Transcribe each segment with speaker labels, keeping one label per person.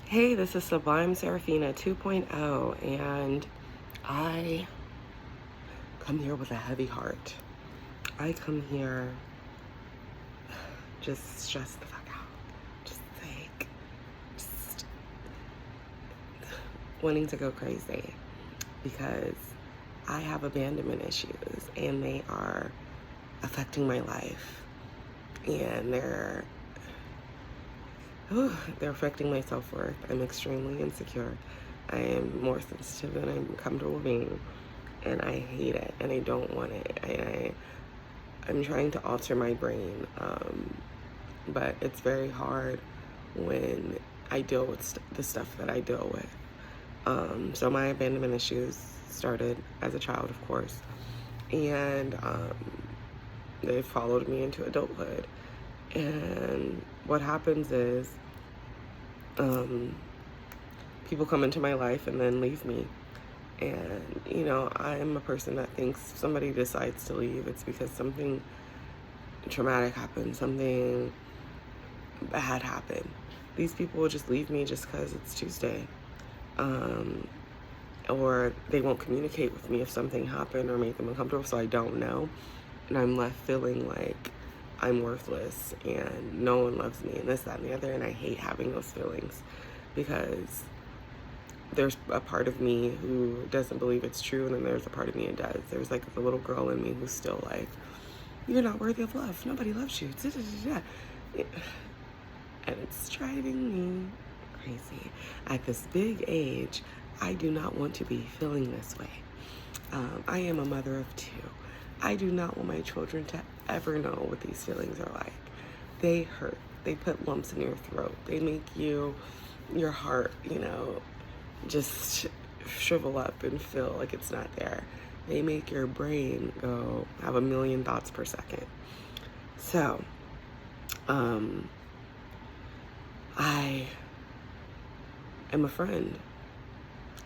Speaker 1: Hey, this is Sublime Serafina 2.0, and I come here with a heavy heart. I come here just stressed the fuck out. Just like, just wanting to go crazy because I have abandonment issues and they are affecting my life. And they're affecting my self-worth. I'm extremely insecure. I am more sensitive than I'm comfortable being. And I hate it, and I don't want it. I'm trying to alter my brain, but it's very hard when I deal with the stuff that I deal with. So my abandonment issues started as a child, of course, and they followed me into adulthood. And what happens is people come into my life and then leave me. And, I'm a person that thinks if somebody decides to leave, it's because something traumatic happened, something bad happened. These people will just leave me just because it's Tuesday. Or they won't communicate with me if something happened or made them uncomfortable, so I don't know. And I'm left feeling like I'm worthless and no one loves me and this, that, and the other. And I hate having those feelings because there's a part of me who doesn't believe it's true, and then there's a part of me that does. There's like the little girl in me who's still like, you're not worthy of love. Nobody loves you. And it's driving me crazy. At this big age, I do not want to be feeling this way. I am a mother of two. I do not want my children to ever know what these feelings are like. They hurt. They put lumps in your throat. They make your heart, just shrivel up and feel like it's not there. They make your brain go have a million thoughts per second. So, I am a friend,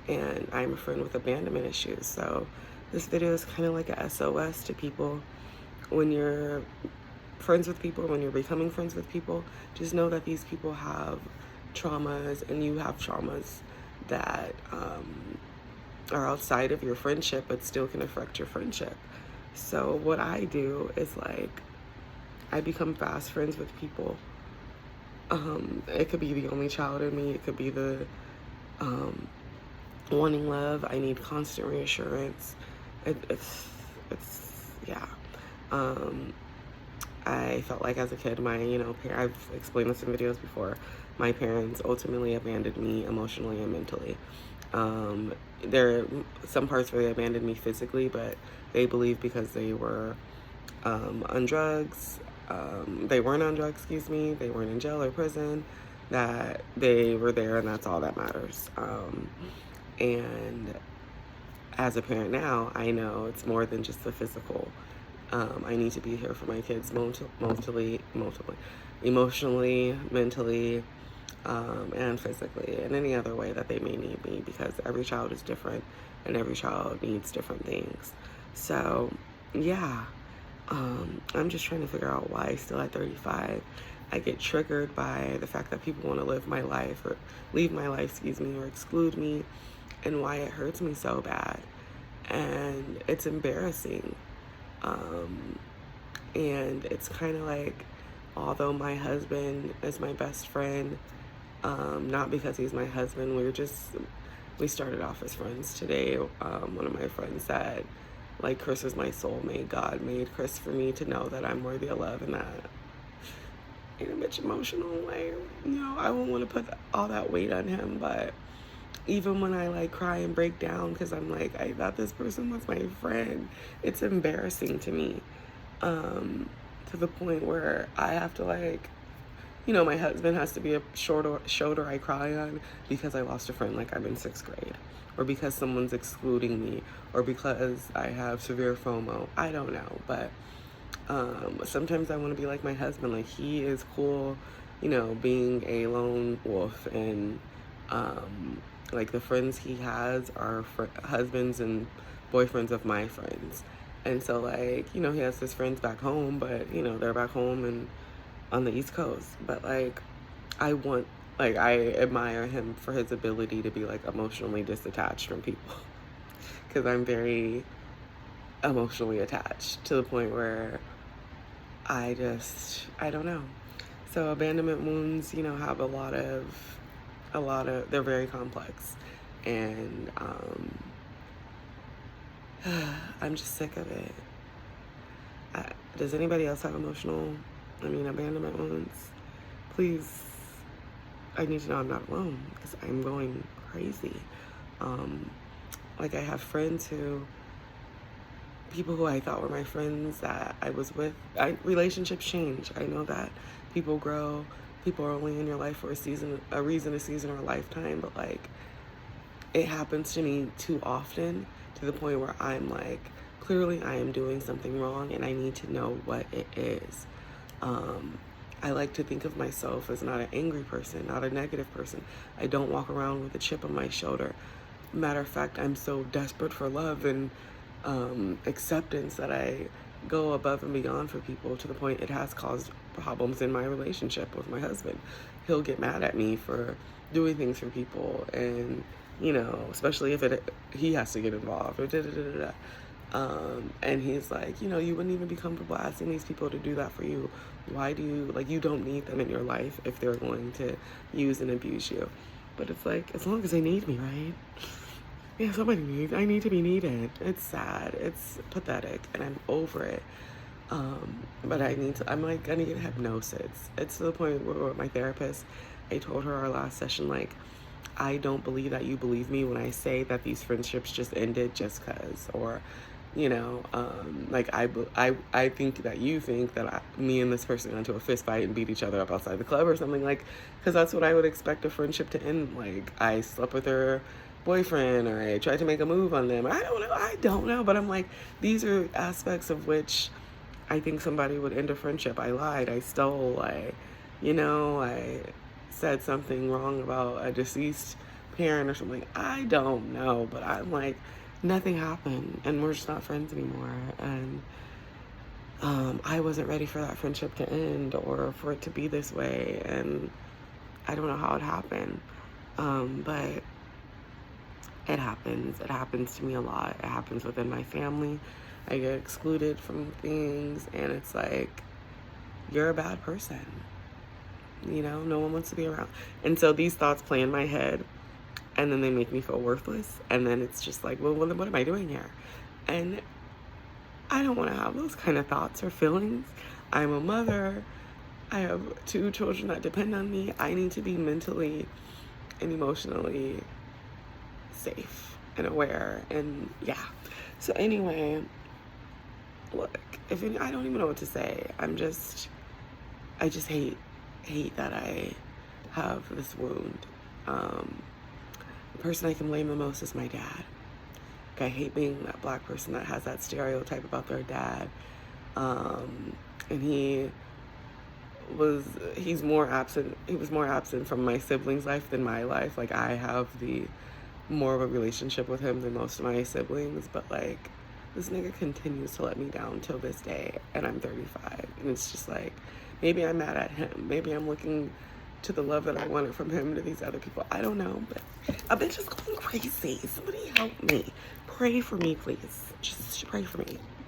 Speaker 1: and I'm a friend with abandonment issues. So this video is kind of like a SOS to people. When you're friends with people, when you're becoming friends with people, just know that these people have traumas and you have traumas that are outside of your friendship but still can affect your friendship. So what I do is I become fast friends with people. It could be the only child in me. It could be the wanting love. I need constant reassurance. It's yeah. I felt like as a kid, I've explained this in videos before, my parents ultimately abandoned me emotionally and mentally. There are some parts where they abandoned me physically, but they believe because they were on drugs, they weren't on drugs, they weren't in jail or prison, that they were there and that's all that matters. And as a parent now, I know it's more than just the physical. I need to be here for my kids emotionally, mentally, and physically, and any other way that they may need me, because every child is different and every child needs different things. So, yeah, I'm just trying to figure out why still at 35 I get triggered by the fact that people want to live my life or leave my life, or exclude me, and why it hurts me so bad. And it's embarrassing. And it's kind of like, although my husband is my best friend, not because he's my husband, we started off as friends today. One of my friends said, Chris is my soulmate. God made Chris for me to know that I'm worthy of love, and that ain't a bitch emotional. I won't want to put all that weight on him, but even when I cry and break down because I'm I thought this person was my friend, it's embarrassing to me, to the point where I have to my husband has to be a shoulder I cry on because I lost a friend I'm in 6th grade, or because someone's excluding me, or because I have severe FOMO. I don't know, but sometimes I want to be like my husband. He is cool, being a lone wolf, and the friends he has are husbands and boyfriends of my friends. And so he has his friends back home, but they're back home and on the East Coast. But I want Like, I admire him for his ability to be, like, emotionally disattached from people. Because I'm very emotionally attached to the point where I don't know. So abandonment wounds, have they're very complex. And I'm just sick of it. Does anybody else have abandonment wounds? Please, I need to know I'm not alone because I'm going crazy. Like, I have people who I thought were my friends that I was with, relationships change. I know that people grow, people are only in your life for a reason, a season, or a lifetime, but like, it happens to me too often to the point where I'm like, clearly I am doing something wrong and I need to know what it is. I like to think of myself as not an angry person, not a negative person. I don't walk around with a chip on my shoulder. Matter of fact, I'm so desperate for love and acceptance that I go above and beyond for people to the point it has caused problems in my relationship with my husband. He'll get mad at me for doing things for people, and especially if he has to get involved or da da da da. And he's like, you wouldn't even be comfortable asking these people to do that for you. Why do you, like, you don't need them in your life if they're going to use and abuse you. But it's like, as long as they need me, right? Yeah, I need to be needed. It's sad. It's pathetic. And I'm over it. But I need to get hypnosis. It's to the point where my therapist, I told her our last session, like, I don't believe that you believe me when I say that these friendships just ended just cause, or, like, I think that you think that me and this person got into a fist fight and beat each other up outside the club or something, like, because that's what I would expect a friendship to end. Like, I slept with her boyfriend, or I tried to make a move on them. I don't know, but I'm like, these are aspects of which I think somebody would end a friendship. I lied, I stole, I said something wrong about a deceased parent or something. I don't know, but I'm like, nothing happened and we're just not friends anymore. And I wasn't ready for that friendship to end or for it to be this way. And I don't know how it happened. But it happens. It happens to me a lot. It happens within my family. I get excluded from things, and it's like, you're a bad person. No one wants to be around. And so these thoughts play in my head, and then they make me feel worthless. And then it's just like, well, what am I doing here? And I don't want to have those kind of thoughts or feelings. I'm a mother. I have 2 children that depend on me. I need to be mentally and emotionally safe and aware. And yeah. So anyway, look, I don't even know what to say. I just hate that I have this wound. The person I can blame the most is my dad. Like, I hate being that black person that has that stereotype about their dad. And he was more absent from my siblings' life than my life. Like, I have more of a relationship with him than most of my siblings, but like, this nigga continues to let me down till this day, and I'm 35, and it's just like, maybe I'm mad at him, maybe I'm looking to the love that I wanted from him to these other people. I don't know, but a bitch is going crazy. Somebody help me. Pray for me, please. Just pray for me.